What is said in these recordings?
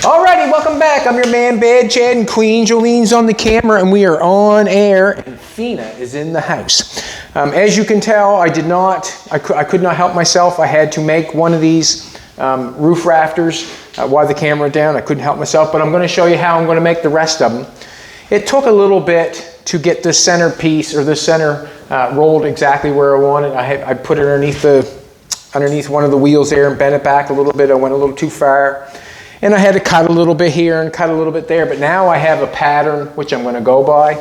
Alrighty, welcome back. I'm your man, Bad Chad, and Queen Jolene's on the camera, and we are on air, and Fina is in the house. As you can tell, I could not help myself. I had to make one of these roof rafters while the camera down. I couldn't help myself, but I'm going to show you how I'm going to make the rest of them. It took a little bit to get this center piece, or the center rolled exactly where I wanted. I put it underneath one of the wheels there and bent it back a little bit. I went a little too far. And I had to cut a little bit here and cut a little bit there, but now I have a pattern which I'm going to go by.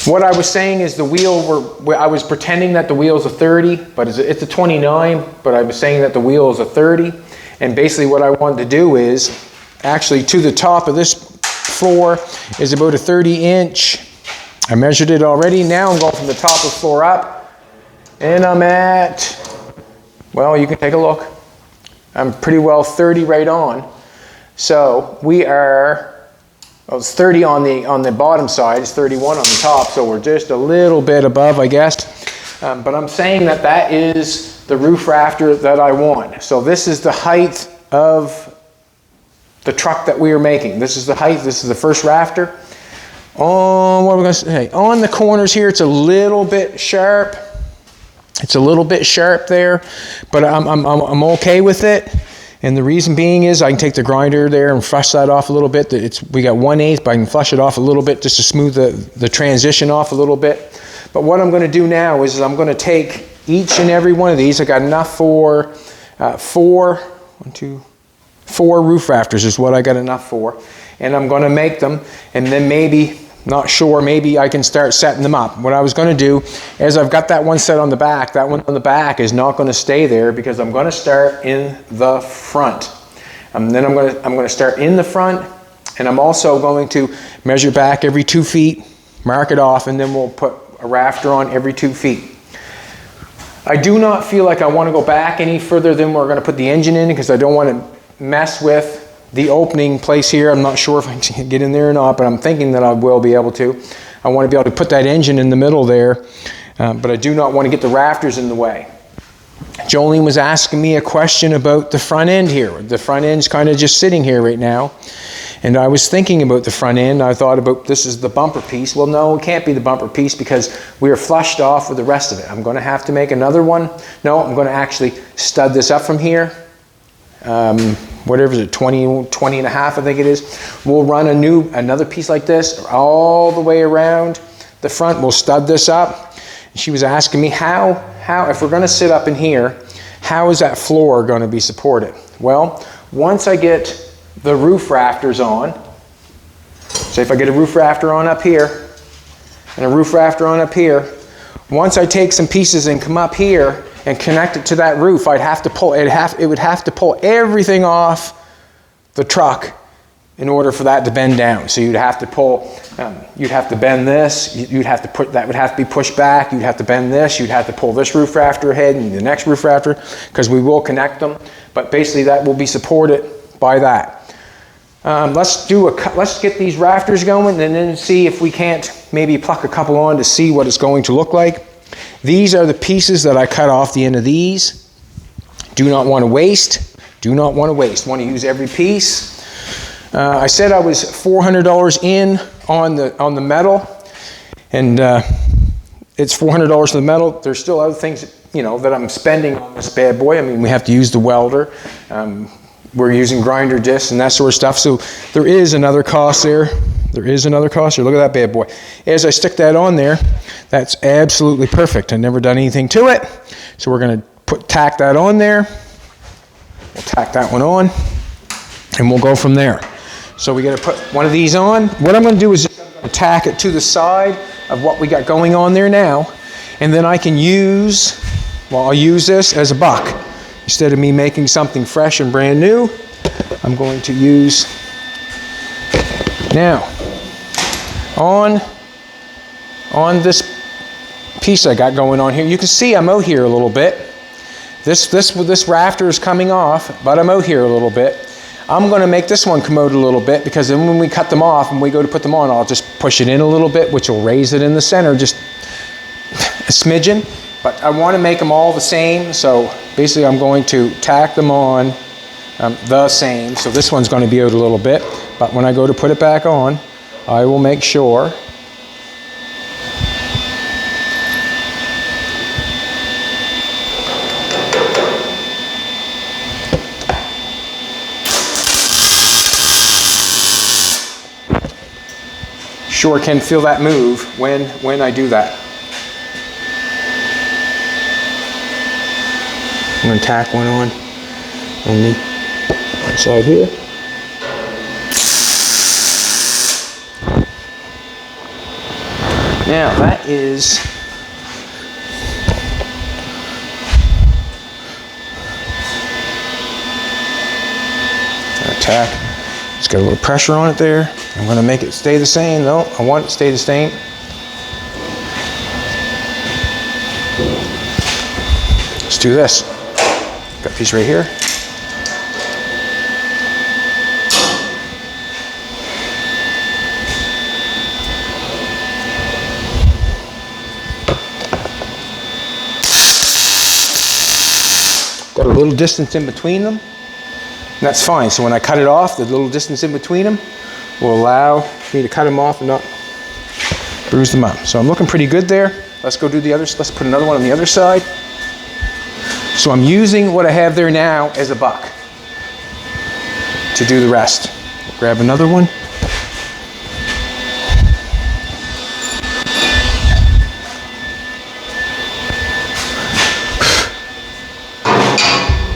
What I was saying is I was pretending that the wheel's a 30, but it's a 29, but I was saying that the wheel is a 30. And basically what I wanted to do is, actually to the top of this floor is about a 30-inch. I measured it already. Now I'm going from the top of the floor up, and I'm at, well, you can take a look. I'm pretty well 30 right on. So we are, well, it's 30 on the bottom side, it's 31 on the top, so we're just a little bit above, I guess. But I'm saying that that is the roof rafter that I want. So this is the height of the truck that we are making. This is the height, this is the first rafter. What are we going to say? On the corners here, it's a little bit sharp. It's a little bit sharp there, but I'm okay with it. And the reason being is I can take the grinder there and flush that off a little bit. We got 1/8, but I can flush it off a little bit just to smooth the transition off a little bit. But what I'm going to do now is I'm going to take each and every one of these. I got enough for four roof rafters is what I got enough for. And I'm going to make them, and then maybe, not sure, maybe I can start setting them up. What I was going to do is I've got that one set on the back. That one on the back is not going to stay there because I'm going to start in the front. And then I'm going to start in the front, and I'm also going to measure back every 2 feet, mark it off, and then we'll put a rafter on every 2 feet. I do not feel like I want to go back any further than we're going to put the engine in because I don't want to mess with the opening place here. I'm not sure if I can get in there or not, but I'm thinking that I will be able to. I want to be able to put that engine in the middle there, but I do not want to get the rafters in the way. Jolene was asking me a question about the front end here. The front end's kind of just sitting here right now, and I was thinking about the front end. I thought about, this is the bumper piece. Well, no, it can't be the bumper piece because we are flushed off with the rest of it. I'm going to have to make another one. No, I'm going to actually stud this up from here. Whatever is it, 20 and a half, I think it is. We'll run another piece like this all the way around the front. We'll stud this up. And she was asking me how, if we're going to sit up in here, how is that floor going to be supported? Well, once I get the roof rafters on, say if I get a roof rafter on up here, and a roof rafter on up here, once I take some pieces and come up here and connect it to that roof, it would have to pull everything off the truck in order for that to bend down. So you'd have to pull, you'd have to bend this, that would have to be pushed back, you'd have to bend this, you'd have to pull this roof rafter ahead and the next roof rafter, because we will connect them, but basically that will be supported by that. Let's get these rafters going and then see if we can't maybe pluck a couple on to see what it's going to look like. These are the pieces that I cut off the end of these. Do not want to waste. Do not want to waste. Want to use every piece. I said I was $400 in on the metal, and it's $400 for the metal. There's still other things, that I'm spending on this bad boy. I mean, we have to use the welder. We're using grinder discs and that sort of stuff. So there is another cost there. There is another cost here. Look at that bad boy. As I stick that on there, that's absolutely perfect. I've never done anything to it. So we're going to tack that on there. We'll tack that one on, and we'll go from there. So we got to put one of these on. What I'm going to do is just tack it to the side of what we got going on there now, and then I can use, I'll use this as a buck. Instead of me making something fresh and brand new, I'm going to use, now, on this piece I got going on here, you can see I'm out here a little bit. This rafter is coming off, but I'm out here a little bit. I'm going to make this one come out a little bit because then when we cut them off and we go to put them on, I'll just push it in a little bit, which will raise it in the center just a smidgen. But I want to make them all the same, so basically I'm going to tack them on the same. So this one's going to be out a little bit, but when I go to put it back on, I will make sure sure can feel that move when I do that. I'm going to tack one on the side here. Now that is tack. It's got a little pressure on it there. I'm going to make it stay the same though. I want it to stay the same. Let's do this. Got a piece right here. Got a little distance in between them. And that's fine. So when I cut it off, the little distance in between them will allow me to cut them off and not bruise them up. So I'm looking pretty good there. Let's go do the other. Let's put another one on the other side. So I'm using what I have there now as a buck to do the rest. Grab another one.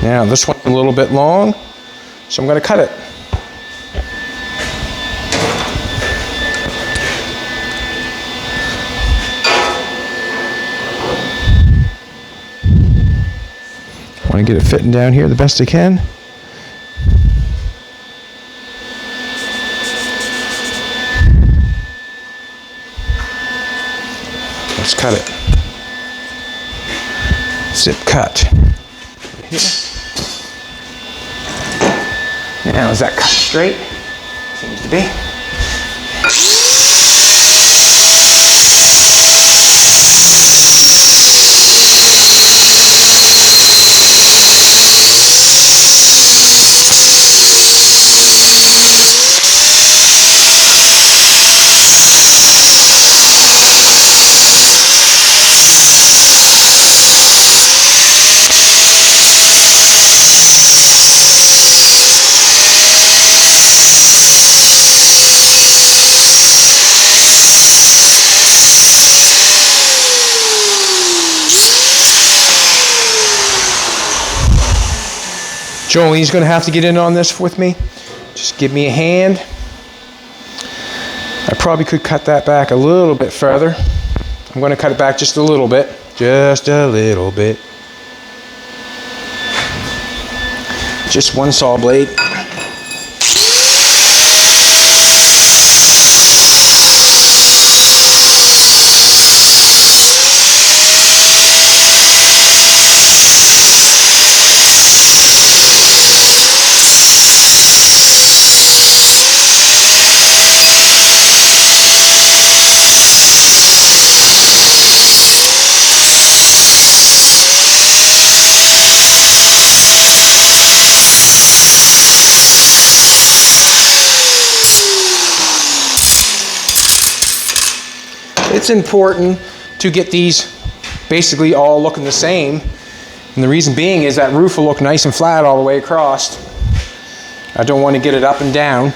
Now this one's a little bit long, so I'm going to cut it. I want to get it fitting down here the best I can. Let's cut it. Zip cut. Right here. Now, is that cut straight? Seems to be. Jolene's going to have to get in on this with me. Just give me a hand. I probably could cut that back a little bit further. I'm going to cut it back just a little bit. Just a little bit. Just one saw blade. It's important to get these basically all looking the same. And the reason being is that roof will look nice and flat all the way across. I don't want to get it up and down.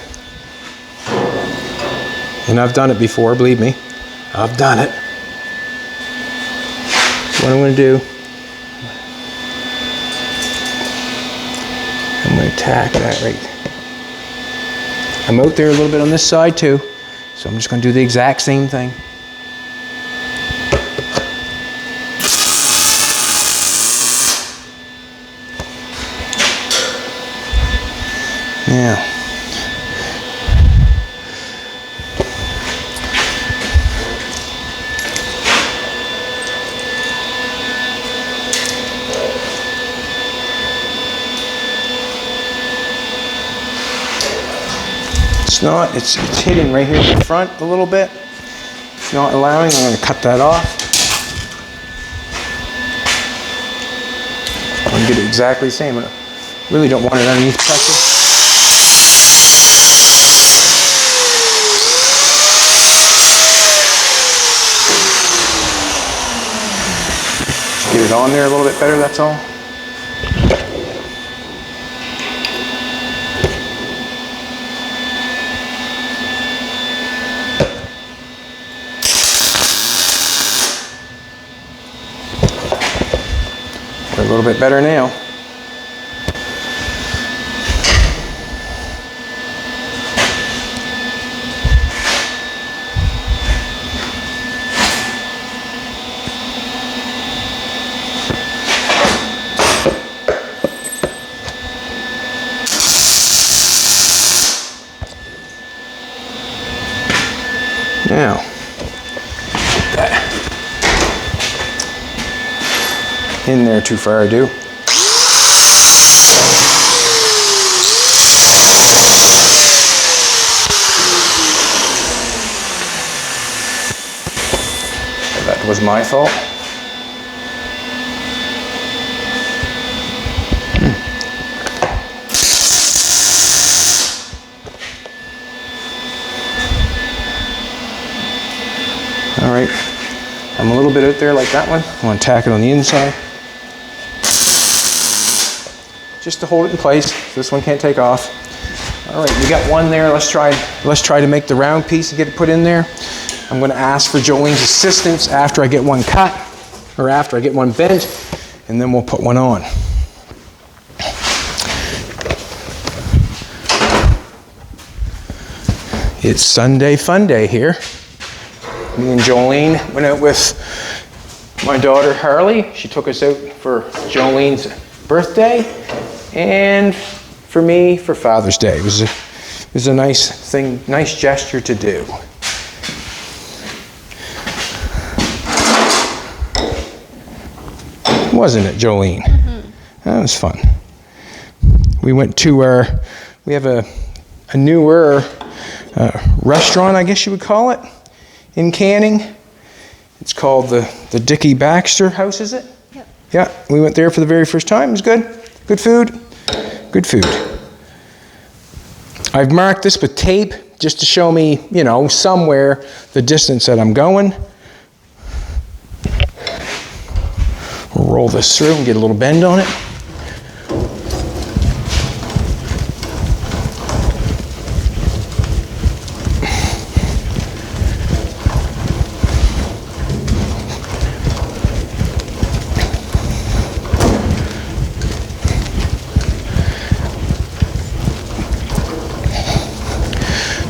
And I've done it before, believe me. I've done it. What I'm going to do, I'm going to tack that right. I'm out there a little bit on this side too. So I'm just going to do the exact same thing. Now, it's hitting right here in the front a little bit. It's not allowing. I'm going to cut that off. I'm going to get it exactly the same. Really don't want it underneath pressure. Just get it on there a little bit better, that's all. We're a little bit better now. Now, get that in there too far ado. That was my fault. All right, I'm a little bit out there like that one. I want to tack it on the inside. Just to hold it in place, so this one can't take off. All right, we got one there. Let's try to make the round piece and get it put in there. I'm going to ask for Jolene's assistance after I get one cut, or after I get one bent, and then we'll put one on. It's Sunday fun day here. Me and Jolene went out with my daughter Harley. She took us out for Jolene's birthday, and for me for Father's Day. It was a nice thing, nice gesture to do. Wasn't it, Jolene? Mm-hmm. That was fun. We went to we have a newer restaurant, I guess you would call it, in Canning. It's called the Dickie Baxter House, is it? Yep. Yeah, we went there for the very first time. It was good. Good food. Good food. I've marked this with tape just to show me, you know, somewhere the distance that I'm going. We'll roll this through and get a little bend on it.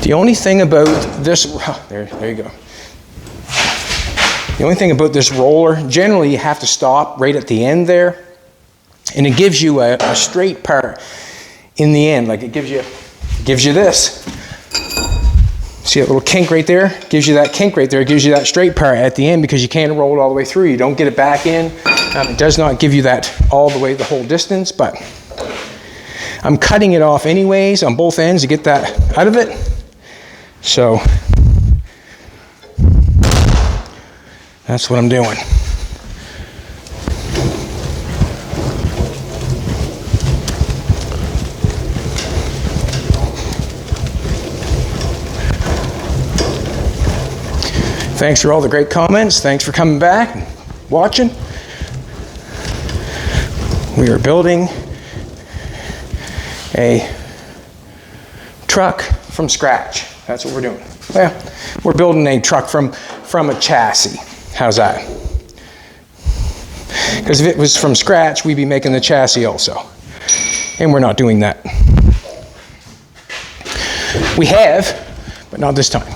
The only thing about this, there you go. The only thing about this roller, generally you have to stop right at the end there, and it gives you a straight part in the end. Like it gives you this. See that little kink right there? Gives you that kink right there. It gives you that straight part at the end because you can't roll it all the way through. You don't get it back in. It does not give you that all the way the whole distance, but I'm cutting it off anyways on both ends to get that out of it. So that's what I'm doing. Thanks for all the great comments. Thanks for coming back and watching. We are building a truck from scratch. That's what we're doing. Well, we're building a truck from a chassis. How's that? Because if it was from scratch, we'd be making the chassis also. And we're not doing that. We have, but not this time.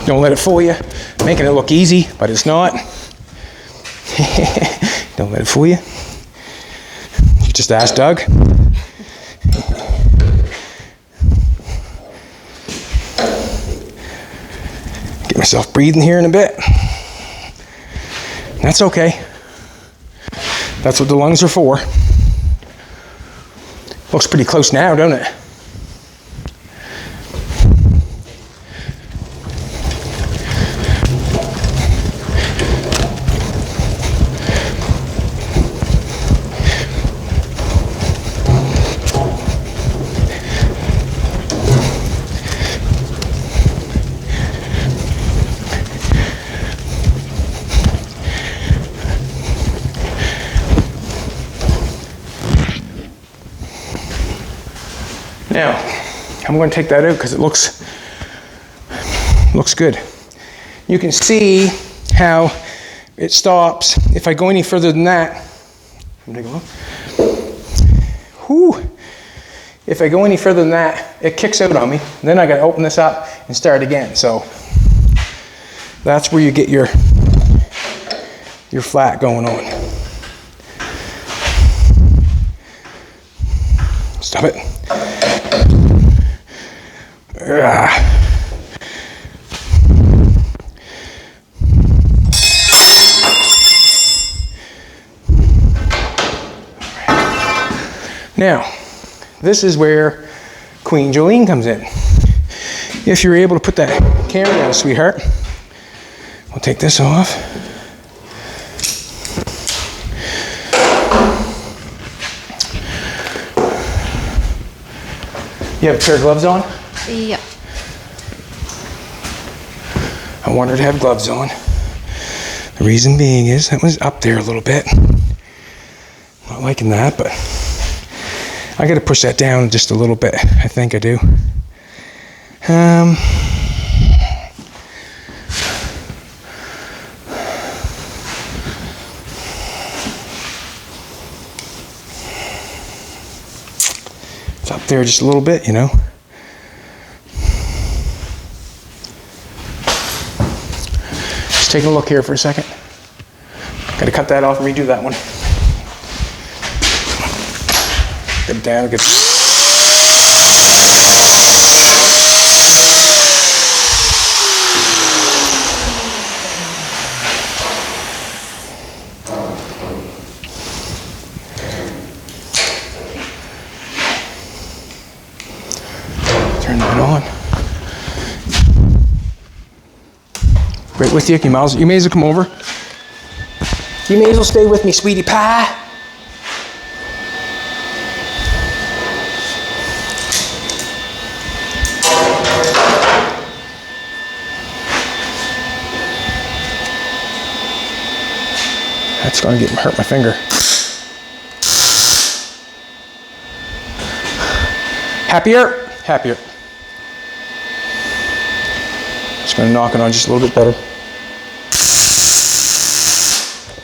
Don't let it fool you. Making it look easy, but it's not. Don't let it fool you. You just ask Doug. Get myself breathing here in a bit. That's okay. That's what the lungs are for. Looks pretty close now, don't it? Now, I'm going to take that out because it looks good. You can see how it stops. If I go any further than that, take a look. Whew. If I go any further than that, it kicks out on me. Then I got to open this up and start again. So that's where you get your flat going on. Stop it. Now, this is where Queen Jolene comes in. If you're able to put that camera down, sweetheart, we'll take this off. You have a pair of gloves on? Yeah. I want her to have gloves on. The reason being is that was up there a little bit. Not liking that, but I got to push that down just a little bit. I think I do. It's up there just a little bit, you know. Just taking a look here for a second. Got to cut that off and redo that one. Get it down, get turn that on. Right with you. You may as well come over. You may as well stay with me, sweetie pie. That's going to hurt my finger. Happier? Happier. Just going to knock it on just a little bit better.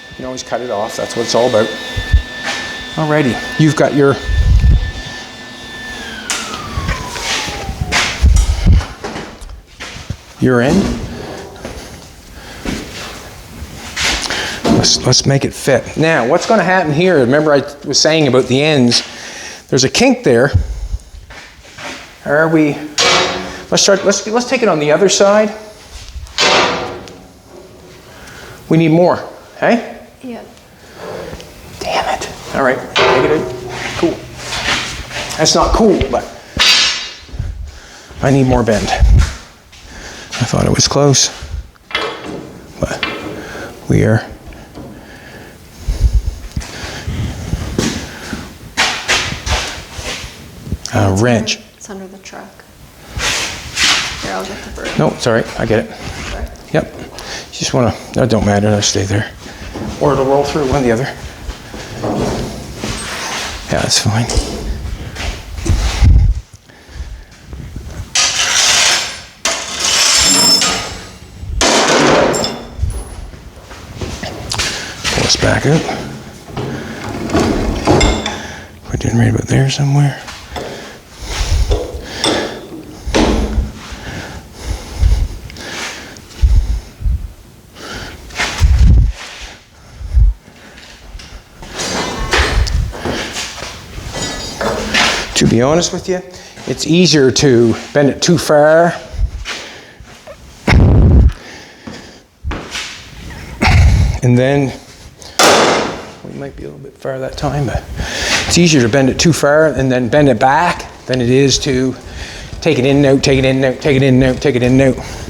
You can always cut it off. That's what it's all about. Alrighty. You've got your end. Let's make it fit. Now, what's going to happen here? Remember I was saying about the ends. There's a kink there. Are we? Let's take it on the other side. We need more. Hey? Yeah. Damn it. All right. Take it in. Cool. That's not cool, but I need more bend. I thought it was close, but we are. Wrench. It's under the truck. Here, I'll get the broom. No, it's all right. I get it. Sorry. Yep. You just want to, that don't matter. I'll stay there. Or it'll roll through, one or the other. Yeah, that's fine. Pull this back up. Put it in right about there somewhere. To be honest with you, it's easier to bend it too far and then, what do It might be a little bit far that time, but it's easier to bend it too far and then bend it back than it is to take it in and out, take it in and out, take it in and out, take it in and out.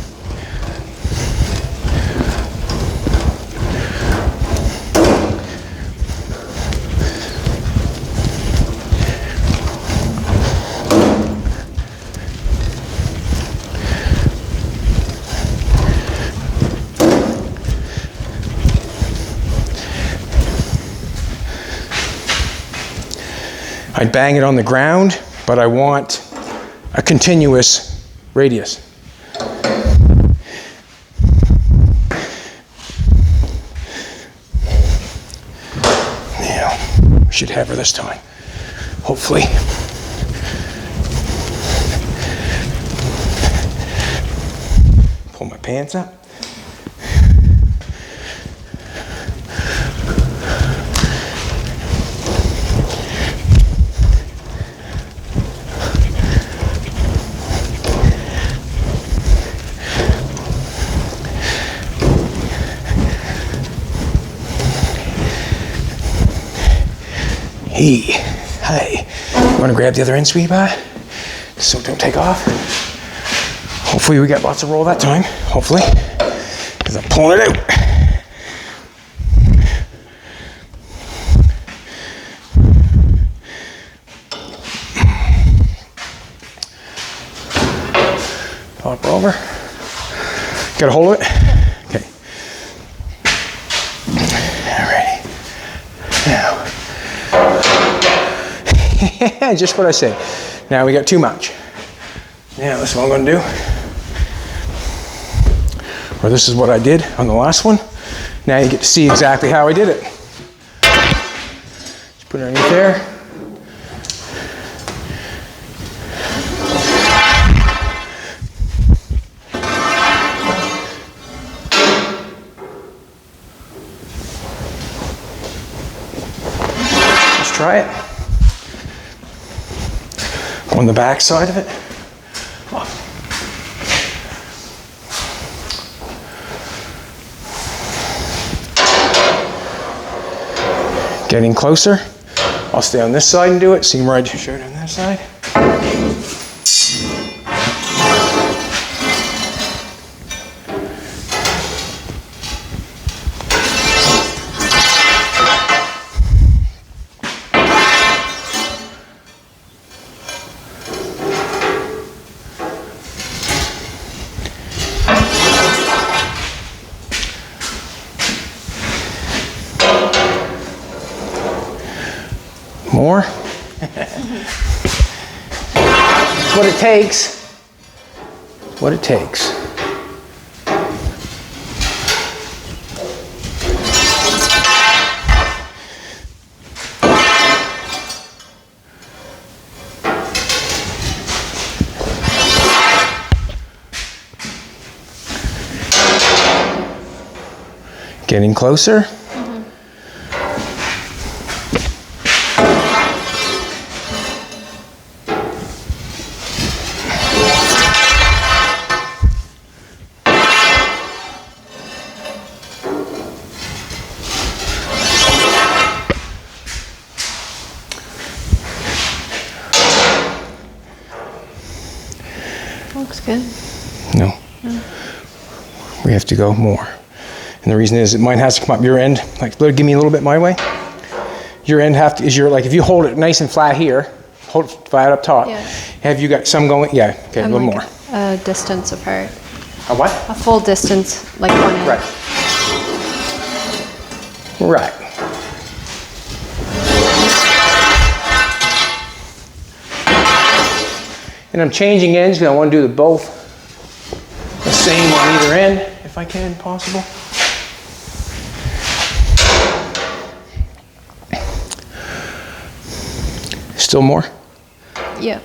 I'd bang it on the ground, but I want a continuous radius. Yeah, we should have her this time, hopefully. Pull my pants up. Hey, you want to grab the other end, sweetie, so don't take off. Hopefully we got lots of roll that time, hopefully, because I'm pulling it out. Pop her over. Got a hold of it? Okay. Alrighty. Now. Just what I said. Now we got too much. Now this is what I'm going to do. Or this is what I did on the last one. Now you get to see exactly how I did it. Just put it underneath there. Let's try it. On the back side of it. Getting closer. I'll stay on this side and do it. See where I showed on that side. More. It's what it takes. What it takes. Getting closer. Looks good. No. We have to go more. And the reason is mine has to come up your end. Like, give me a little bit my way. Your end is your, like, if you hold it nice and flat here, hold it flat up top. Yeah. Have you got some going? Yeah, okay, a little more. A distance apart. A what? A full distance, like one end. Right. Right. And I'm changing ends because I want to do both the same on either end, if I can, possible. Still more? Yeah.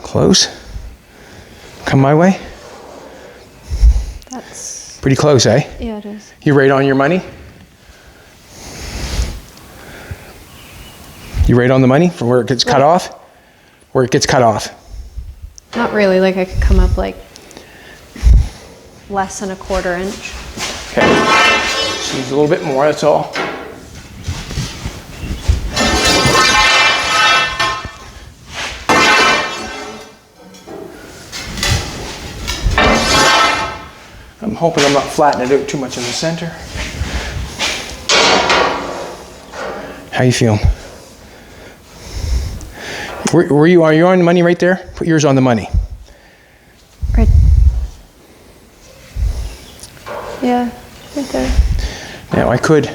Close. Come my way? That's, Pretty close, eh? yeah, it is. You right on your money? You right on the money from where it gets cut off? Where it gets cut off? Not really, like I could come up like less than a 1/4 inch. Okay. Just needs a little bit more, that's all. I'm hoping I'm not flattening it out too much in the center. How you feeling? Are you on the money right there? Put yours on the money. Right. Yeah, right there. Now I could.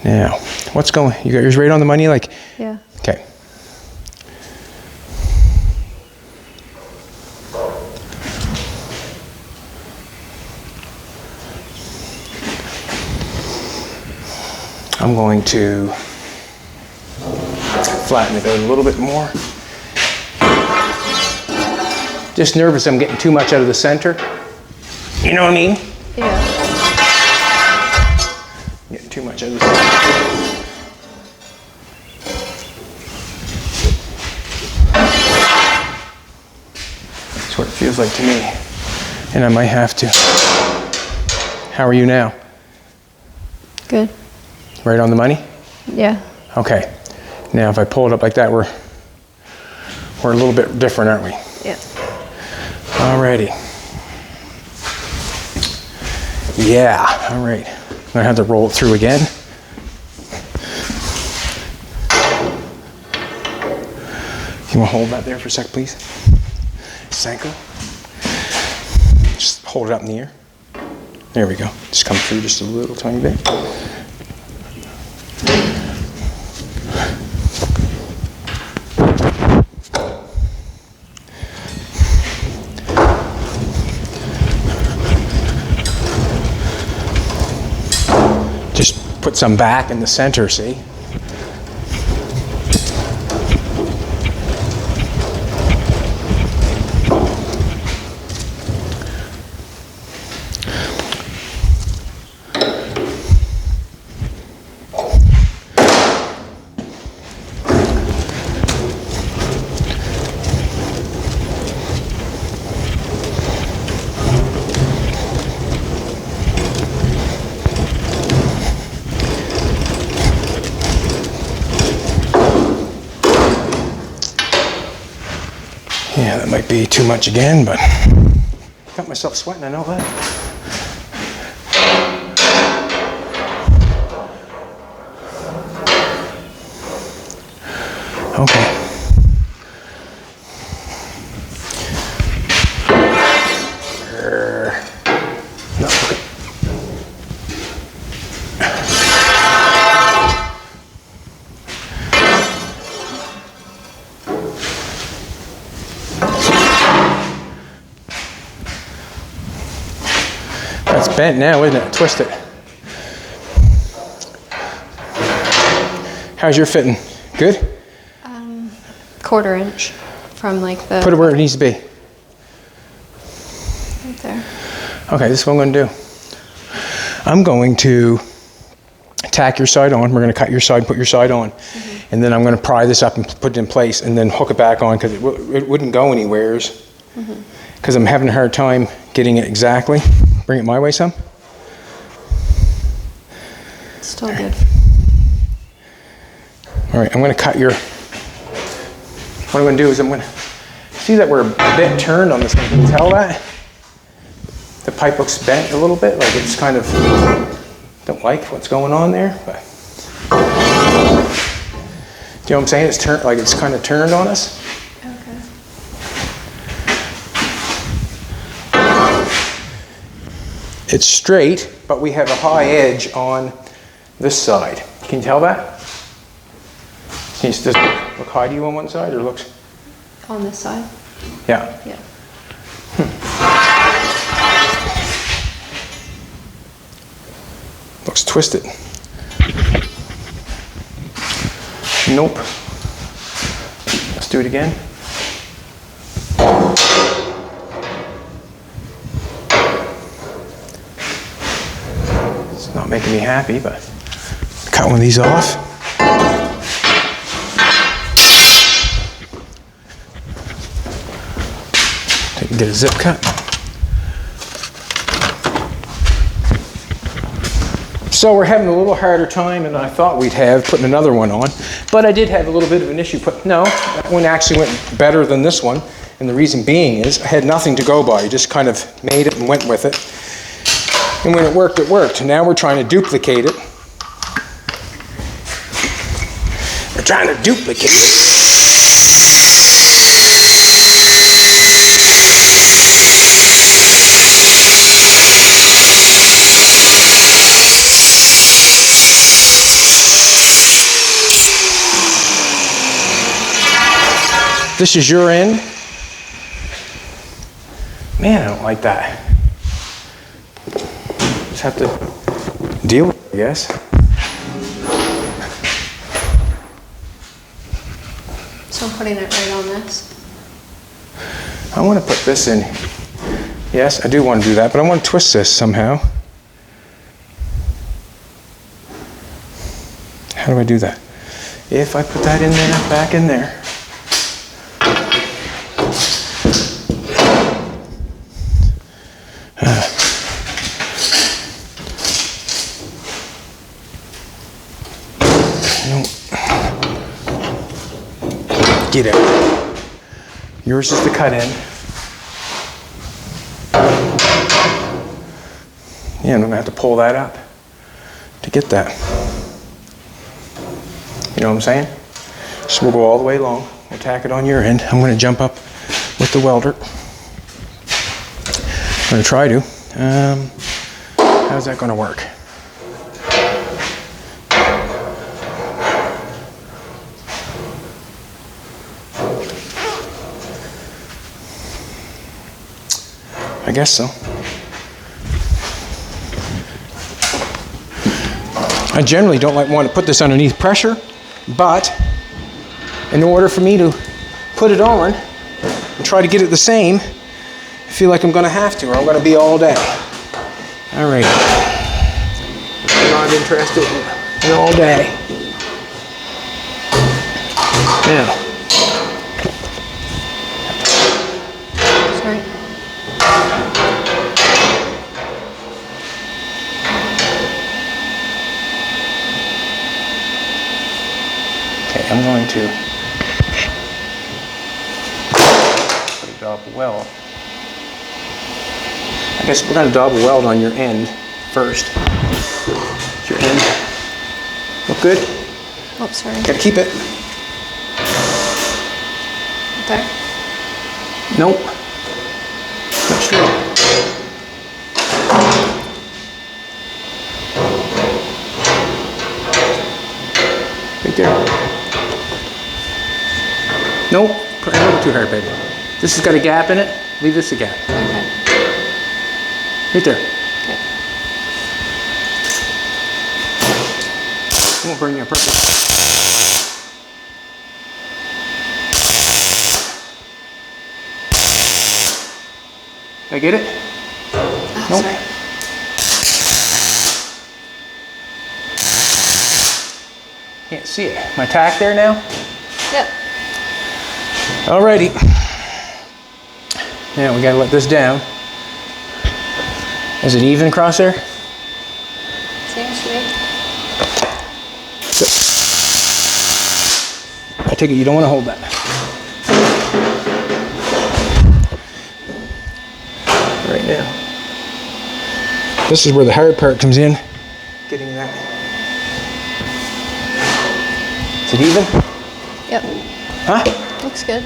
Now, what's going? You got yours right on the money, like? Yeah. Okay. I'm going to flatten it out a little bit more. Just nervous I'm getting too much out of the center. You know what I mean? Yeah. Getting too much out of the center. That's what it feels like to me. And I might have to. How are you now? Good. Right on the money? Yeah. Okay. Now if I pull it up like that, we're a little bit different, aren't we? Yeah. Alrighty. Yeah, all right. I'm gonna have to roll it through again. You wanna hold that there for a sec, please? Sanko. Just hold it up in the air. There we go. Just come through just a little tiny bit. Just put some back in the center, see? Yeah, that might be too much again, but got myself sweating, I know that. Okay. No, okay. That's bent now, isn't it? Twist it. How's your fitting? Good? 1/4 inch from like the. Put it where it needs to be. Right there. Okay, this is what I'm going to do. I'm going to tack your side on. We're going to cut your side, put your side on. Mm-hmm. And then I'm going to pry this up and put it in place and then hook it back on because it wouldn't go anywheres. Because I'm having a hard time getting it exactly. Bring it my way some. It's still good. All right, I'm going to cut your, what I'm going to do is I'm going to, see that we're a bit turned on this thing, can you tell that? The pipe looks bent a little bit, like it's kind of, don't like what's going on there, but. Do you know what I'm saying? It's turned, like it's kind of turned on us. Okay. It's straight, but we have a high edge on this side. Can you tell that? Can you just look high to you on one side or looks? On this side? Yeah. Yeah. Looks twisted. Nope. Let's do it again. It's not making me happy, but cut one of these off. Get a zip cut. So we're having a little harder time than I thought we'd have putting another one on, but I did have a little bit of an issue. No, that one actually went better than this one, and the reason being is I had nothing to go by. I just kind of made it and went with it, and when it worked, it worked. Now we're trying to duplicate it. We're trying to duplicate it. This is your end. Man, I don't like that. Just have to deal with it, I guess. So I'm putting it right on this. I want to put this in. Yes, I do want to do that, but I want to twist this somehow. How do I do that? If I put that in there, back in there. Get out. Yours is the cut in. Yeah, I'm gonna have to pull that up to get that. You know what I'm saying? So we'll go all the way along. We'll tack it on your end. I'm gonna jump up with the welder. I'm gonna try to. How's that gonna work? I guess so. I generally don't want to put this underneath pressure, but in order for me to put it on and try to get it the same, I feel like I'm going to have to, or I'm going to be all day. All right. I'm not interested in all day. Now. Sorry. Okay, I'm going to put a double weld. I guess we're going to double weld on your end first. Your end look good? Oh, sorry. Gotta keep it. There. Nope. Not sure. Right there. Nope. Put a little too hard, baby. This has got a gap in it. Leave this a gap. Okay. Right there. Okay. Won't burn you on purpose. Did I get it? Oh, Nope. sorry. Can't see it. My tack there now? Yep. Alrighty. Now we gotta let this down. Is it even across there? Seems to be. I take it you don't want to hold that. Right now. This is where the hard part comes in. Getting that. Is it even? Yep. Huh? Looks good.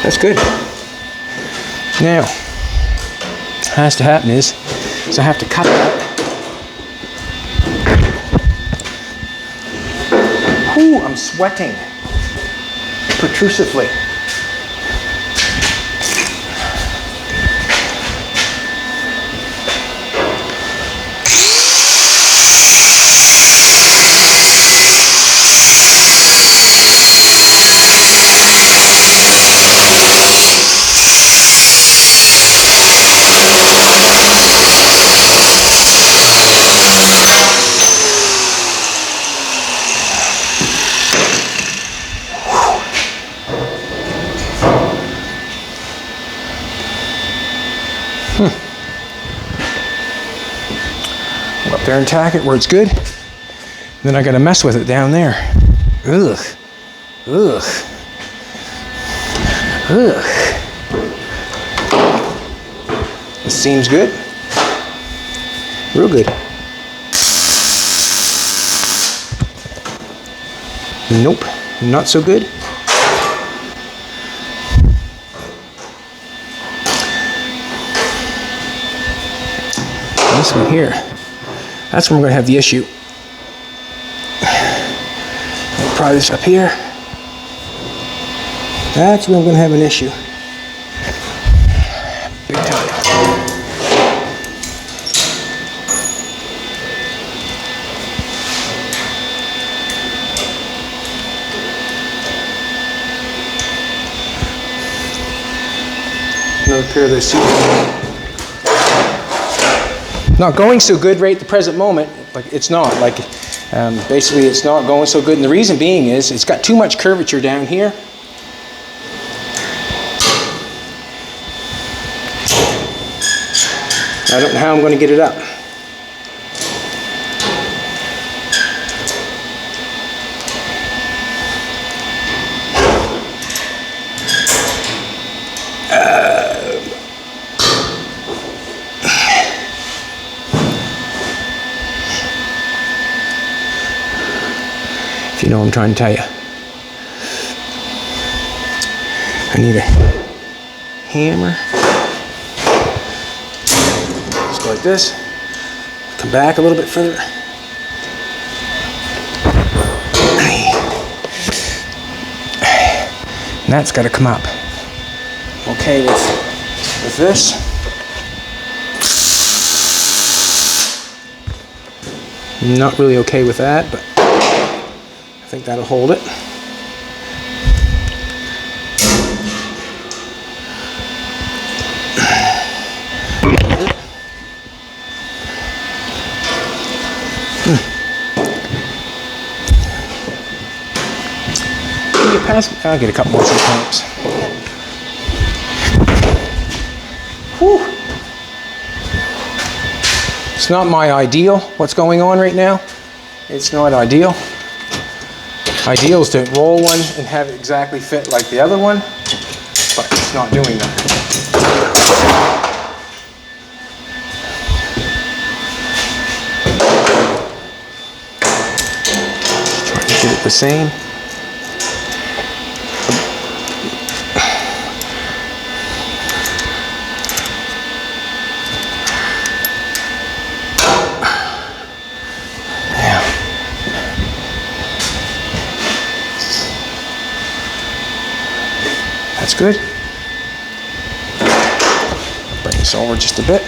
That's good. Now, what has to happen is I have to cut that. Ooh, I'm sweating protrusively. there and tack it where it's good. Then I gotta mess with it down there. Ugh. Ugh. Ugh. This seems good. Real good. Nope, not so good. This one here, that's where I'm going to have the issue. I'll pry this up here. That's where I'm going to have an issue. Big time. Another pair of those suits. Not going so good right at the present moment. Like it's not. Like basically, it's not going so good, and the reason being is it's got too much curvature down here. I don't know how I'm going to get it up. If you know what I'm trying to tell you. I need a hammer. Just go like this. Come back a little bit further. And that's got to come up. Okay with this. Not really okay with that, but I think that'll hold it. Can you pass me? I'll get a couple more clamps. Whew. It's not my ideal, what's going on right now. It's not ideal. Ideal is to roll one and have it exactly fit like the other one, but it's not doing that. Trying to get it the same. That's good. Bring this over just a bit.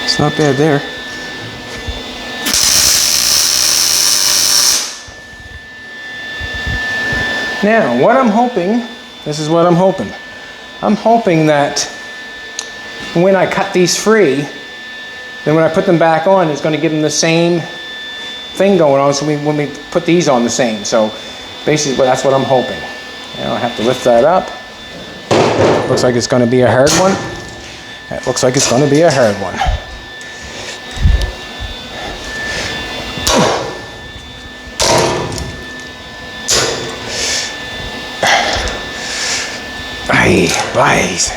It's not bad there. Now, what I'm hoping, this is what I'm hoping. I'm hoping that when I cut these free, then when I put them back on, it's going to give them the same thing going on. So when we put these on the same. So basically, that's what I'm hoping. Now I have to lift that up. Looks like it's going to be a hard one. It looks like it's going to be a hard one. Boys.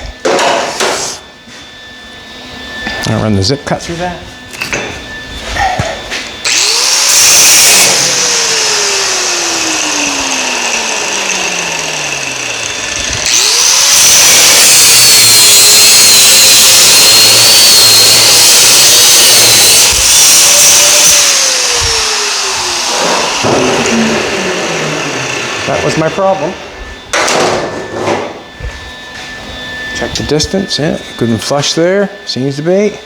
I'll run the zip cut through that. That was my problem. Check the distance, yeah, good and flush there, seems to be.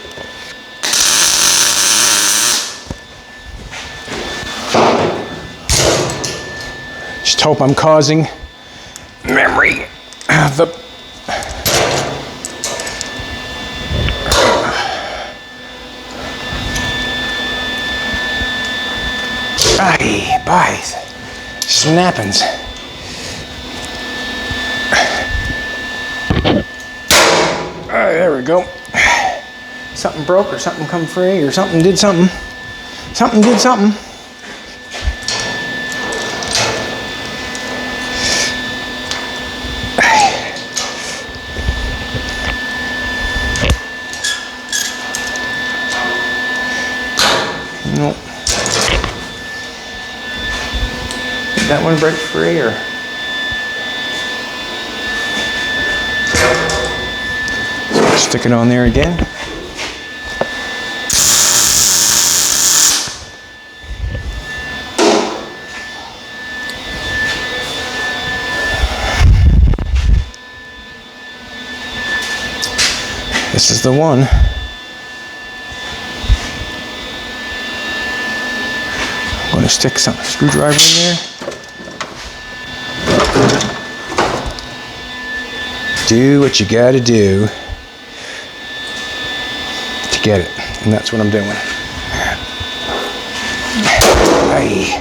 Just hope I'm causing memory of the Aye, bye. Snappings. There we go. Something broke or something come free or something did something. Something did something. Nope. Did that one break free or? Stick it on there again. This is the one. I'm going to stick some screwdriver in there. Do what you got to do to get it, and that's what I'm doing. Aye.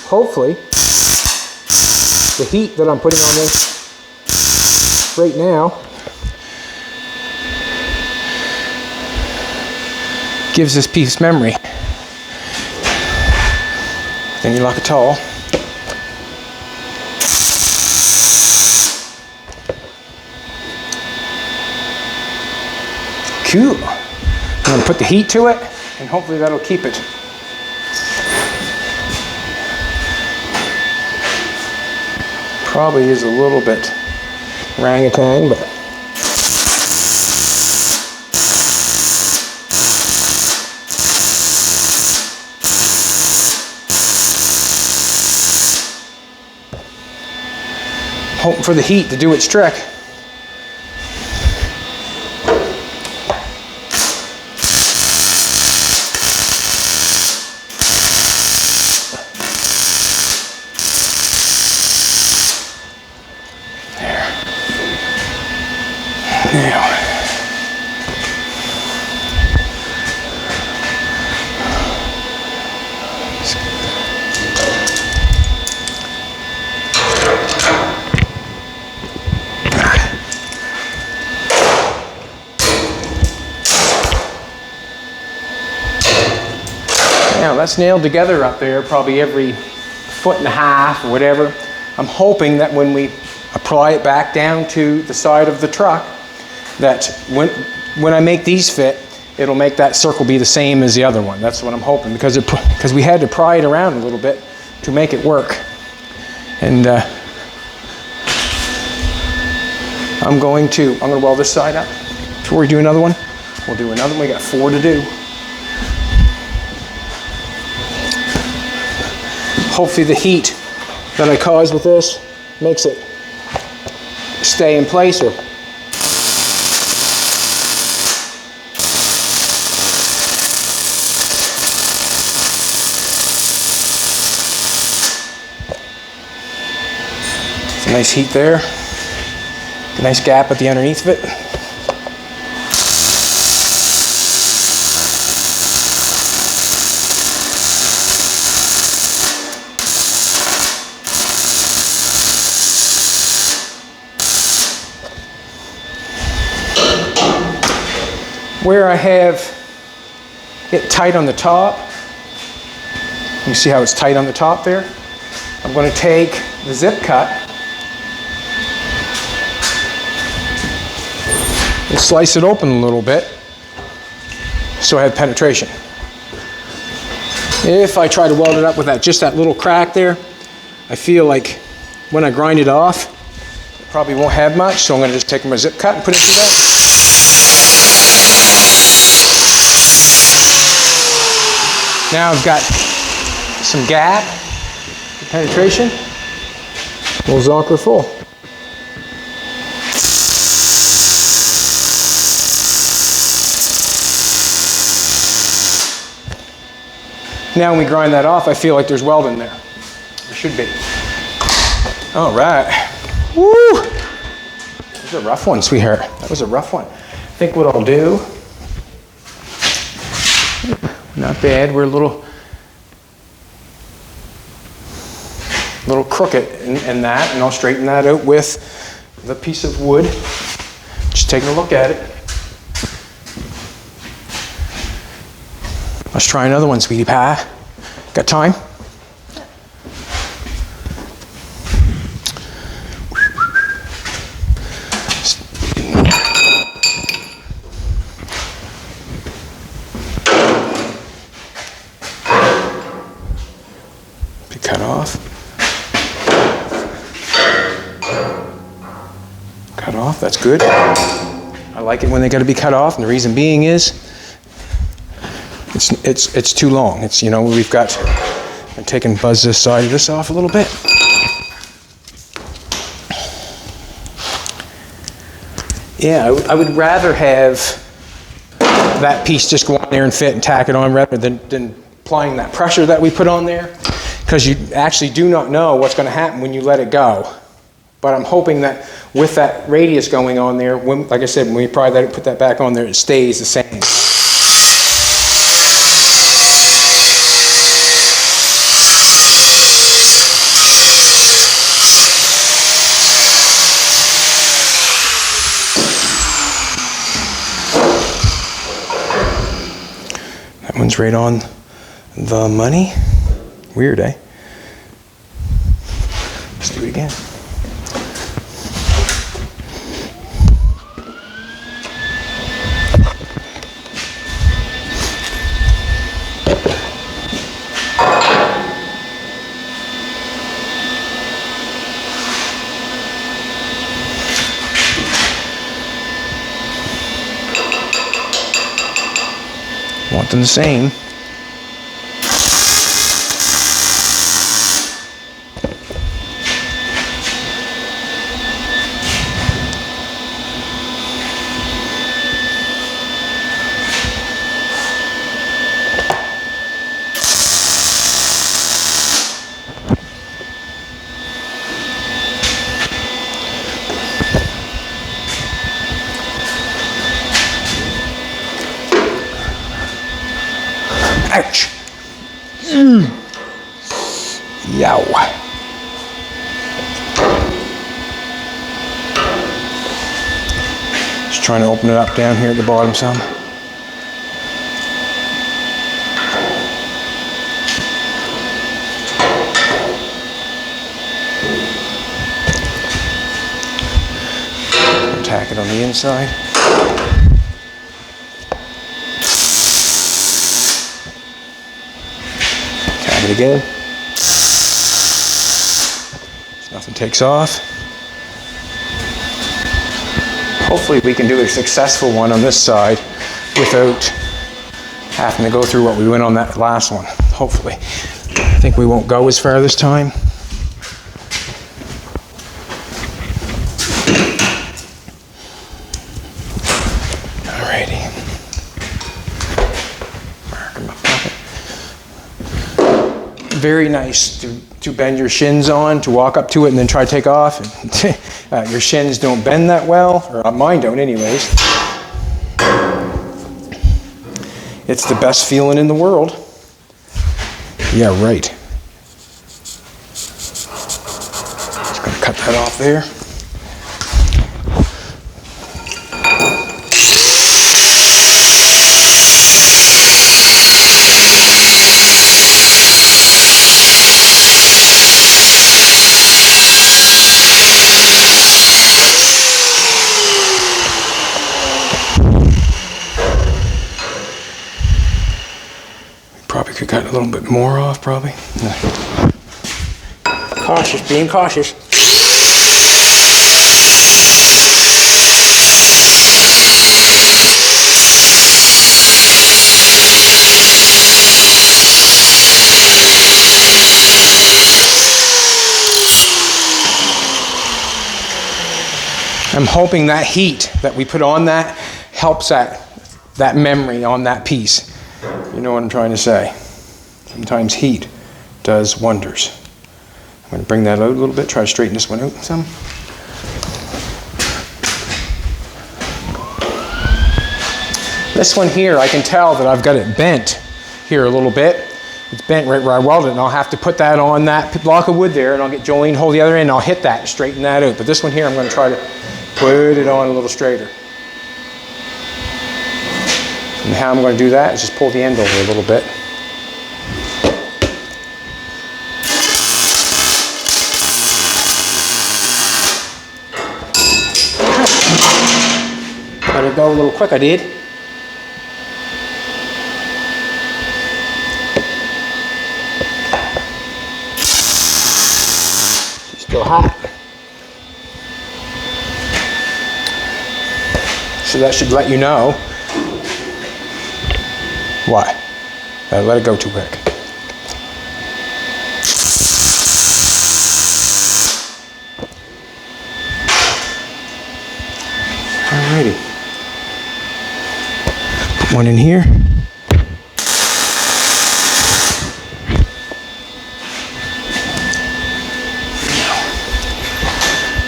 Hopefully, the heat that I'm putting on this right now gives this piece memory. Then you lock a towel. Cool. I'm going to put the heat to it, and hopefully that'll keep it. Probably is a little bit orangutan, but hoping for the heat to do its trick. Now, that's nailed together up there probably every 1.5 feet or whatever. I'm hoping that when we apply it back down to the side of the truck, that when I make these fit, it'll make that circle be the same as the other one. That's what I'm hoping, because we had to pry it around a little bit to make it work. And I'm going to weld this side up before we do another one. We'll do another one. We got 4 to do. Hopefully the heat that I cause with this makes it stay in place. Or nice heat there, a nice gap at the underneath of it. Where I have it tight on the top, you see how it's tight on the top there? I'm going to take the zip cut and slice it open a little bit so I have penetration. If I try to weld it up with just that little crack there, I feel like when I grind it off, Probably won't have much, so I'm going to just take my zip cut and put it through that. Now I've got some gap, penetration, little zonker full. Now when we grind that off, I feel like there's welding there. There should be. All right. Woo! That was a rough one, sweetheart. That was a rough one. I think what I'll do, not bad, we're a little crooked in that, and I'll straighten that out with the piece of wood. Just taking a look at it. Let's try another one, sweetie pie. Got time? Be cut off. Cut off, that's good. I like it when they got to be cut off, and the reason being is it's too long. It's, you know, we've got, I'm taking buzz this side of this off a little bit. Yeah, I would rather have that piece just go on there and fit and tack it on rather than applying that pressure that we put on there, because you actually do not know what's going to happen when you let it go. But I'm hoping that with that radius going on there, when, like I said, when we probably put that back on there, it stays the same. That one's right on the money. Weird, eh? Let's do it again. Want them the same. Ouch. Yow. Just trying to open it up down here at the bottom some. Tack it on the inside. It again. Nothing takes off. Hopefully we can do a successful one on this side without having to go through what we went on that last one. Hopefully. I think we won't go as far this time. Alrighty. Mark in my pocket. Very nice to bend your shins on, to walk up to it and then try to take off. Your shins don't bend that well, or mine don't anyways. It's the best feeling in the world. Yeah, right. Just gonna cut that off there. Probably could cut a little bit more off, probably. Cautious, being cautious. I'm hoping that heat that we put on that helps that memory on that piece. You know what I'm trying to say? Sometimes heat does wonders. I'm going to bring that out a little bit, try to straighten this one out some. This one here, I can tell that I've got it bent here a little bit. It's bent right where I welded it, and I'll have to put that on that block of wood there, and I'll get Jolene to hold the other end, and I'll hit that and straighten that out. But this one here, I'm going to try to put it on a little straighter. And how I'm going to do that is just pull the end over a little bit. Let it go a little quick, I did. She's still hot. So that should let you know. What? Let it go too quick. Alrighty. Put one in here.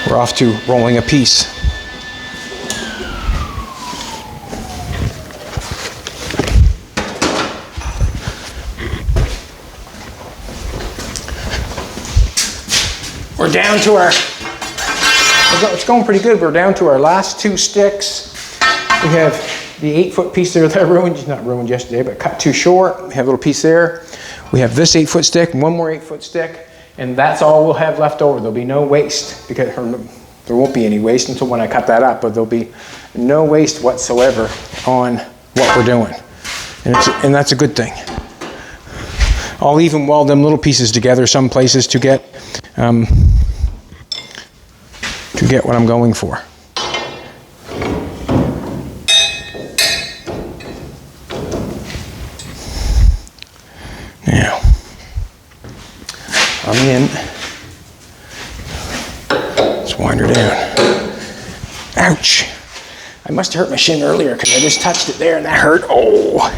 We're off to rolling a piece. We're down to our, it's going pretty good. We're down to our last 2 sticks. We have the 8-foot piece there that ruined, not ruined yesterday, but cut too short. We have a little piece there. We have this 8-foot stick, and one more 8-foot stick, and that's all we'll have left over. There'll be no waste, because there won't be any waste until when I cut that up, but there'll be no waste whatsoever on what we're doing. And that's a good thing. I'll even weld them little pieces together some places to get what I'm going for. Now, I'm in. Let's wind her down. Ouch! I must have hurt my shin earlier because I just touched it there and that hurt. Oh,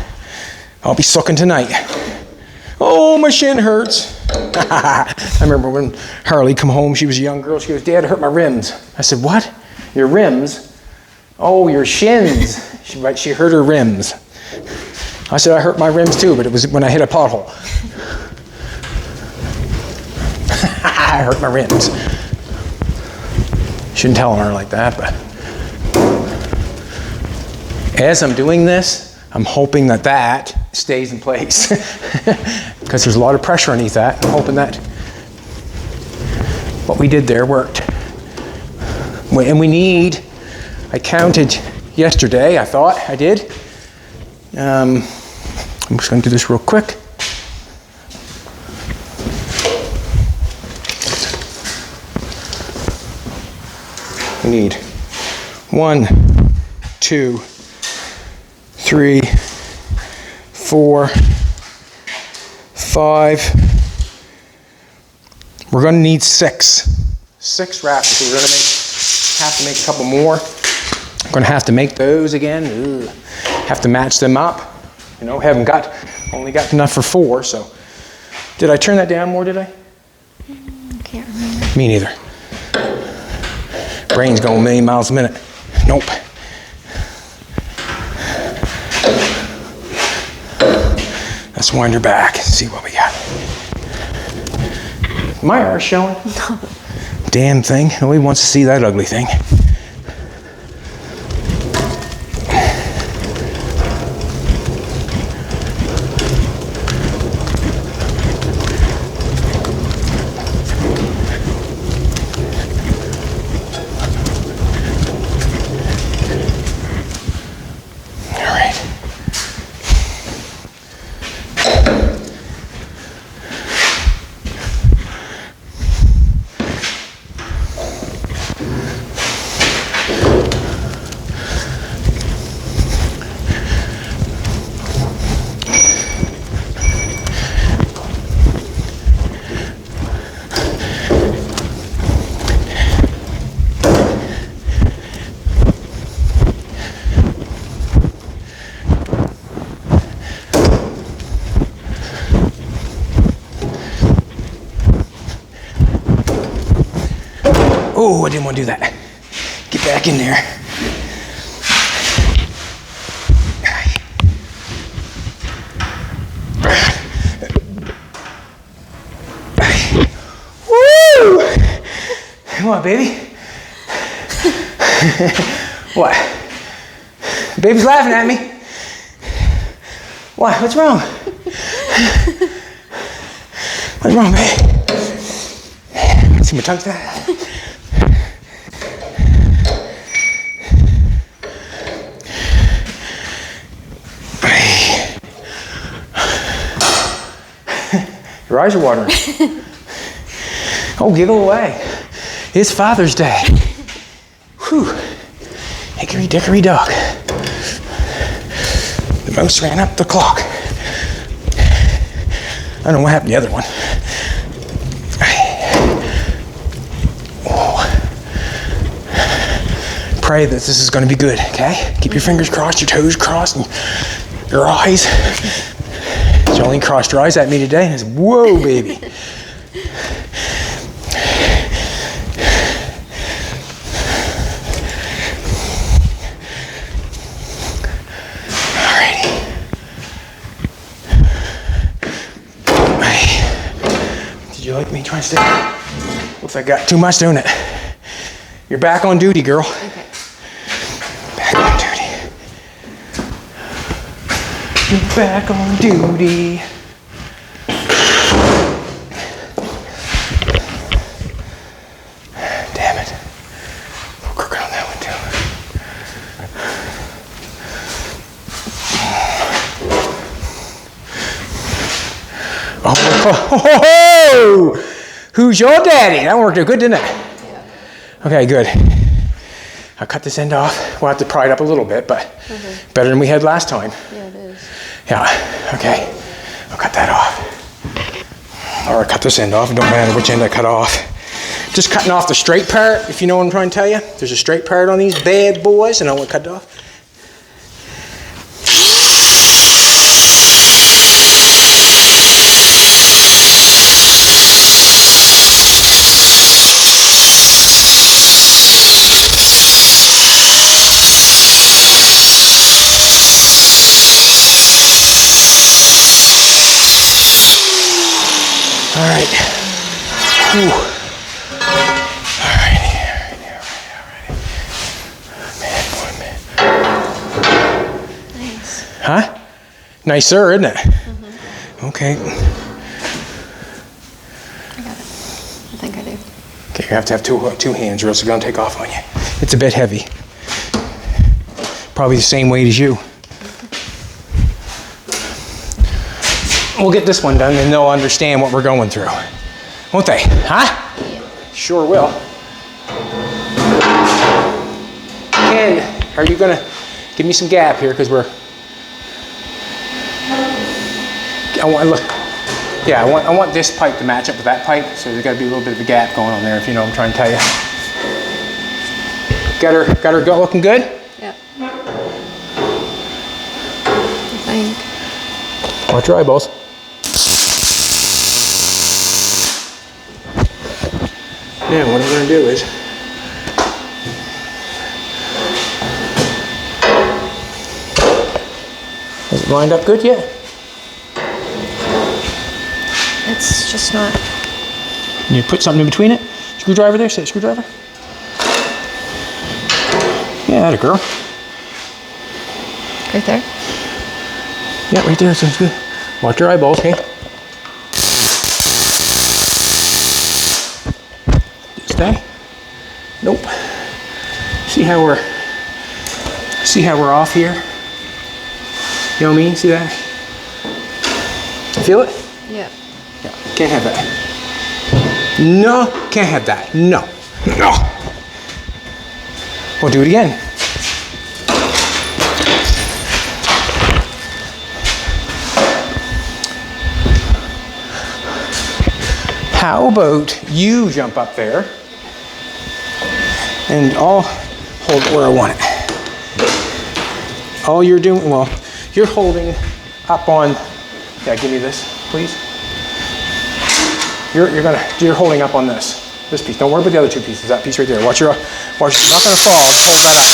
I'll be sucking tonight. Oh, my shin hurts. I remember when Harley come home, she was a young girl, she goes, Dad, I hurt my rims. I said, what? Your rims? Oh, your shins. She hurt her rims. I said, I hurt my rims too, but it was when I hit a pothole. I hurt my rims. Shouldn't tell her like that, but as I'm doing this, I'm hoping that that stays in place because there's a lot of pressure underneath that. I'm hoping that what we did there worked. And we need, I counted yesterday, I thought I did. I'm just going to do this real quick. We need 1, 2, 3, 4, 5. We're going to need 6 rafters. We're going to have to make a couple more. I'm going to have to make those again. Ugh. Have to match them up. You know, only got enough for 4. So, did I turn that down more? Did I? Can't remember. Me neither. Brain's going a million miles a minute. Nope. Let's wind her back and see what we got. My arse showing? No. Damn thing. Nobody wants to see that ugly thing. I didn't want to do that. Get back in there. Woo! Come on, baby. What? Baby's laughing at me. What? What's wrong? What's wrong, babe? See my tongue's that? Your eyes are watering. Oh, giggle away. It's Father's Day. Whew. Hickory dickory dock. The mouse ran up the clock. I don't know what happened to the other one. Oh. Pray that this is going to be good, okay? Keep your fingers crossed, your toes crossed, and your eyes. Jolene crossed her eyes at me today and said, whoa, baby. Did you like me trying to stay? Looks like I got too much, don't it? You're back on duty, girl. Okay. Back on duty. You're back on duty. Damn it. We're crooked on that one too. Oh, who's your daddy? That worked out good, didn't it? Yeah. Okay, good. I'll cut this end off. We'll have to pry it up a little bit, but better than we had last time. Yeah, it is. Yeah, okay. I'll cut that off. Or I cut this end off. It don't matter which end I cut off. Just cutting off the straight part, if you know what I'm trying to tell you. There's a straight part on these bad boys, and I want to cut it off. All right. Whew. All right. Man. Nice. Huh? Nicer, isn't it? Okay. I got it. I think I do. Okay, you have to have two hands or else it's going to take off on you. It's a bit heavy. Probably the same weight as you. We'll get this one done and they'll understand what we're going through. Won't they? Huh? Yeah. Sure will. Ken, are you going to give me some gap here because I want this pipe to match up with that pipe, so there's got to be a little bit of a gap going on there, if you know what I'm trying to tell you. Got her looking good? Yeah. I think. Watch your eyeballs. Now what I'm going to do is has it lined up good yet? It's just not. You put something in between it? Screwdriver there? Say screwdriver? Yeah, that a girl. Right there? Yeah, right there. Sounds good. Watch your eyeballs, okay? Stay? Nope. See how we're off here? You know what I mean? See that? Feel it? Yeah. Yeah. Can't have that. No, can't have that. No. No. We'll do it again. How about you jump up there and I'll hold it where I want it. All you're doing, well, you're holding up on, yeah, give me this, please. You're holding up on this. This piece. Don't worry about the other two pieces. That piece right there. Watch, it's not going to fall. Just hold that up.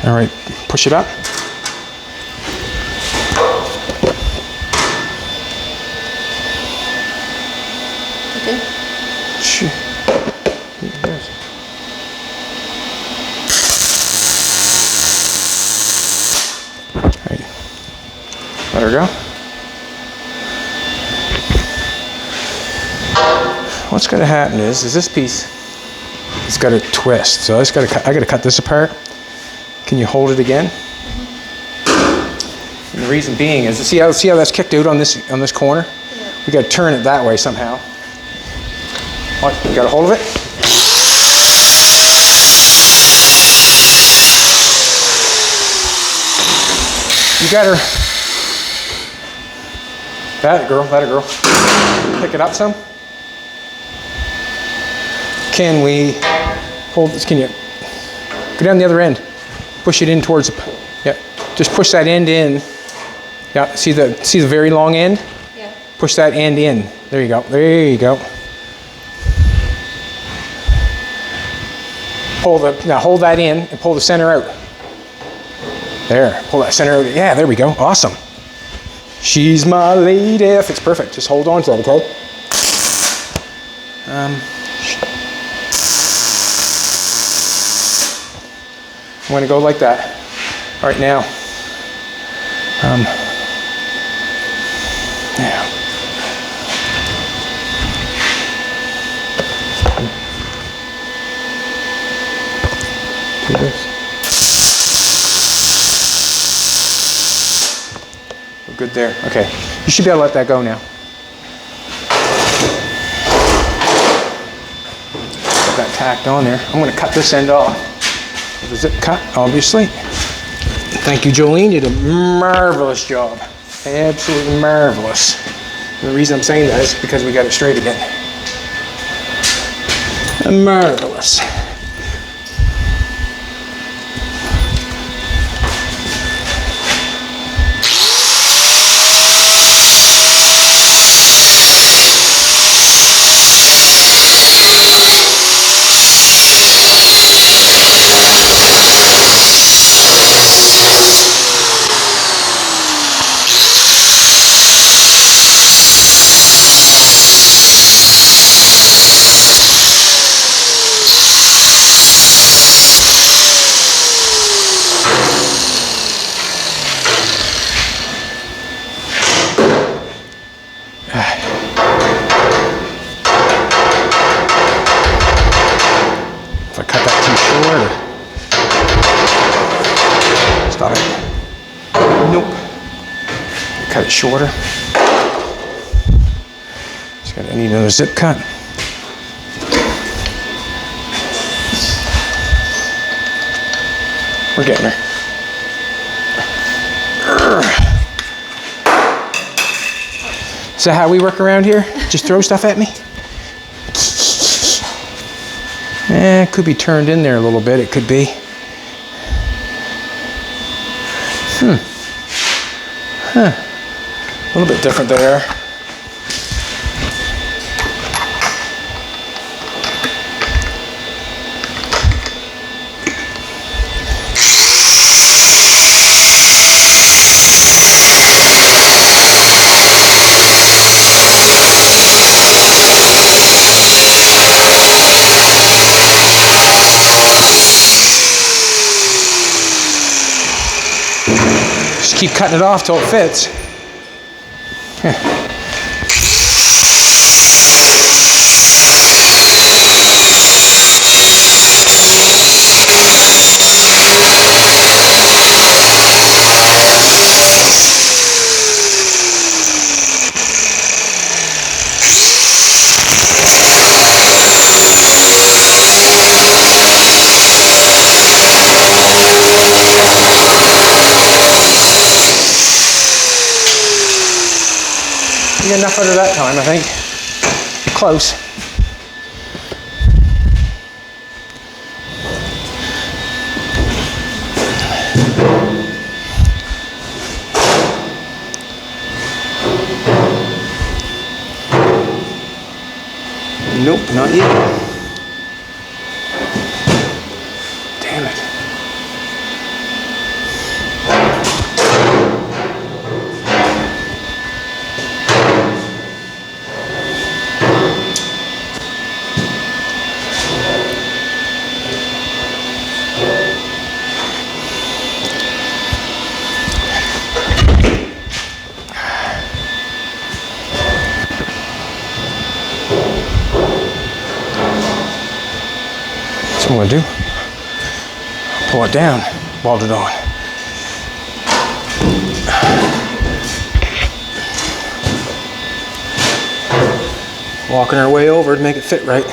All right, push it up. Okay. Shoo. All right, let her go. What's going to happen is this piece, it's got to twist. So I got to cut this apart. Can you hold it again? And the reason being is, see how that's kicked out on this corner? Yeah. We got to turn it that way somehow. What? You got a hold of it? You got her. That girl. Pick it up some. Can we hold this? Can you go down the other end? Push it in towards the, yeah, just push that end in. Yeah, see the very long end? Yeah. Push that end in. There you go. There you go. Now hold that in and pull the center out. There, pull that center out. Yeah, there we go. Awesome. She's my lady. It's perfect. Just hold on to that, okay? I'm going to go like that. All right, now. Now. Do this. We're good there. Okay. You should be able to let that go now. Got that tacked on there. I'm going to cut this end off. The zip cut, obviously. Thank you, Jolene. You did a marvelous job. Absolutely marvelous. And the reason I'm saying that is because we got it straight again. Marvelous. If I cut that too short, stop it. Nope. Cut it shorter. I need another zip cut. We're getting her. Is that how we work around here? Just throw stuff at me? It could be turned in there a little bit. It could be. A little bit different there. Just keep cutting it off till it fits. You get enough out of that time, I think. You're close. Nope, not yet. Damn it. That's what I'm gonna do. Pull it down, weld it on. Walking our way over to make it fit right.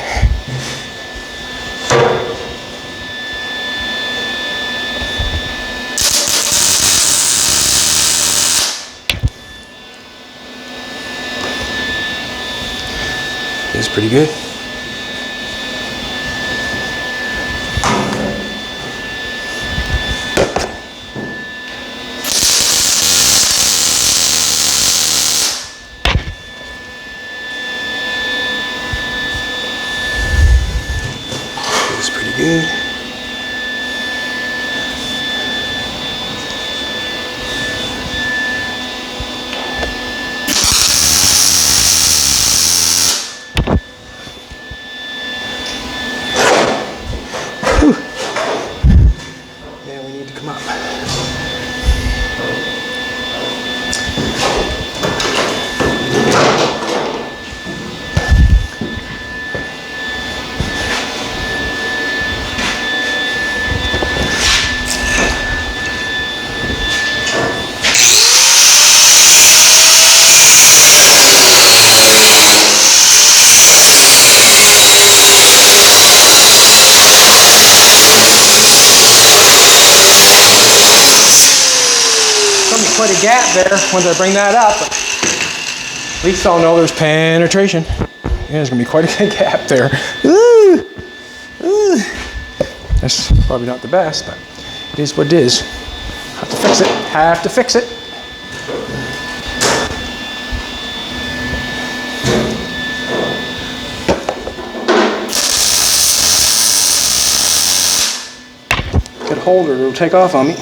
It's pretty good. It's pretty good. Yeah, we need to come up. Quite a gap there once I bring that up, but at least I'll know there's penetration. Yeah, there's gonna be quite a gap there. Ooh. Ooh. That's probably not the best, but it is what it is. Have to fix it. Have to fix it. Good holder, it'll take off on me.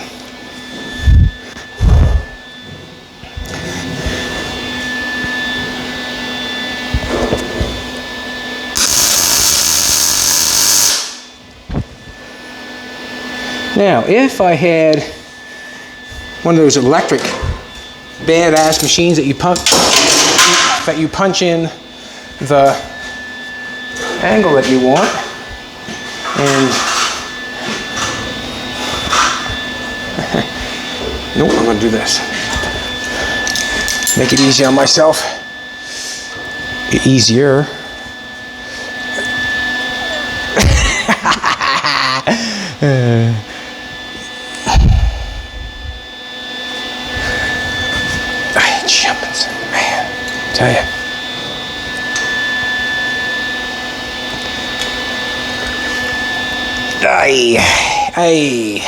Now, if I had one of those electric badass machines that you punch in the angle that you want, and nope, I'm gonna do this. Make it easy on myself. Easier. Jumpins, man, tell ya. Aye.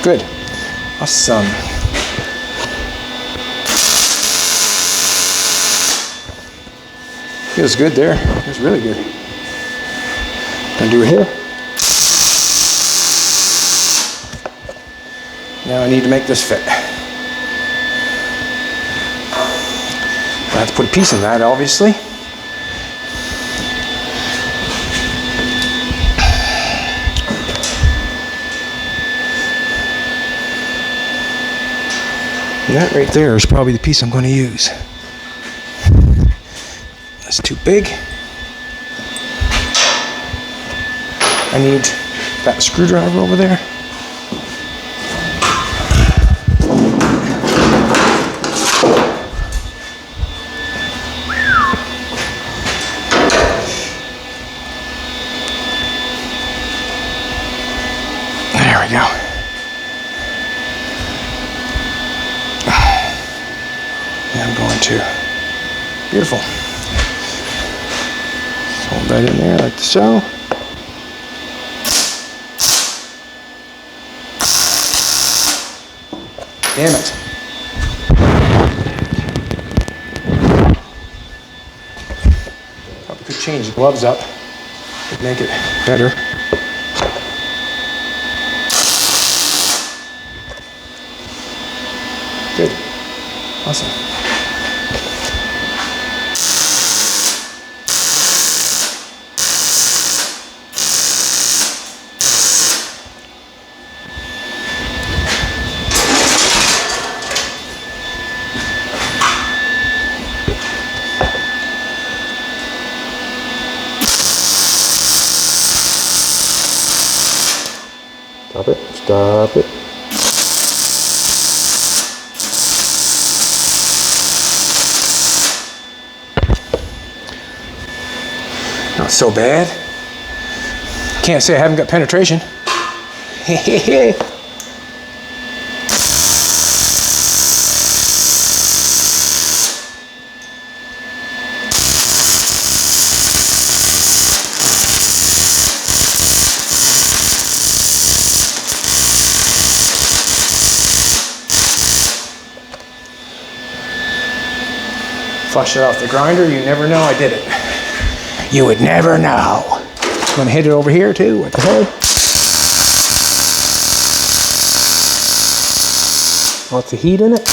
Good. Awesome. Feels good there. Feels really good. Gonna do it here. Now I need to make this fit. I have to put a piece in that, obviously. And that right there is probably the piece I'm going to use. That's too big. I need that screwdriver over there. There we go. I'm going too. Beautiful. Hold that in there like so. Damn it. Probably could change the gloves up to make it better. Good. Awesome. Stop it. Stop it. Not so bad. Can't say I haven't got penetration. Flush it off the grinder, you never know I did it. You would never know. I'm gonna hit it over here too, what the hell? Lots of heat in it.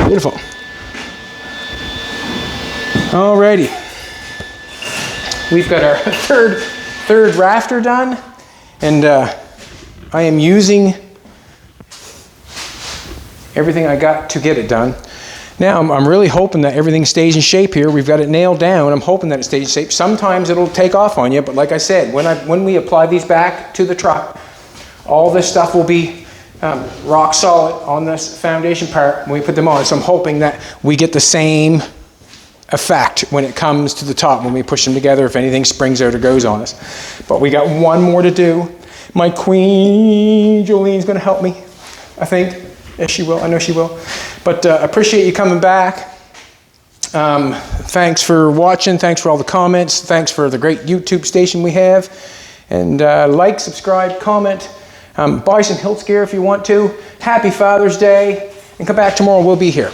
Beautiful. Alrighty. We've got our third rafter done, and I am using everything I got to get it done. Now I'm really hoping that everything stays in shape here. We've got it nailed down. I'm hoping that it stays in shape. Sometimes it'll take off on you, but like I said, when we apply these back to the truck, all this stuff will be rock solid on this foundation part when we put them on. So I'm hoping that we get the same effect when it comes to the top when we push them together, if anything springs out or goes on us. But we got one more to do. My queen Jolene's going to help me, I think. Yes, she will. I know she will. But appreciate you coming back. Thanks for watching. Thanks for all the comments. Thanks for the great YouTube station we have. And like, subscribe, comment. Buy some Hiltz gear if you want to. Happy Father's Day. And come back tomorrow. We'll be here.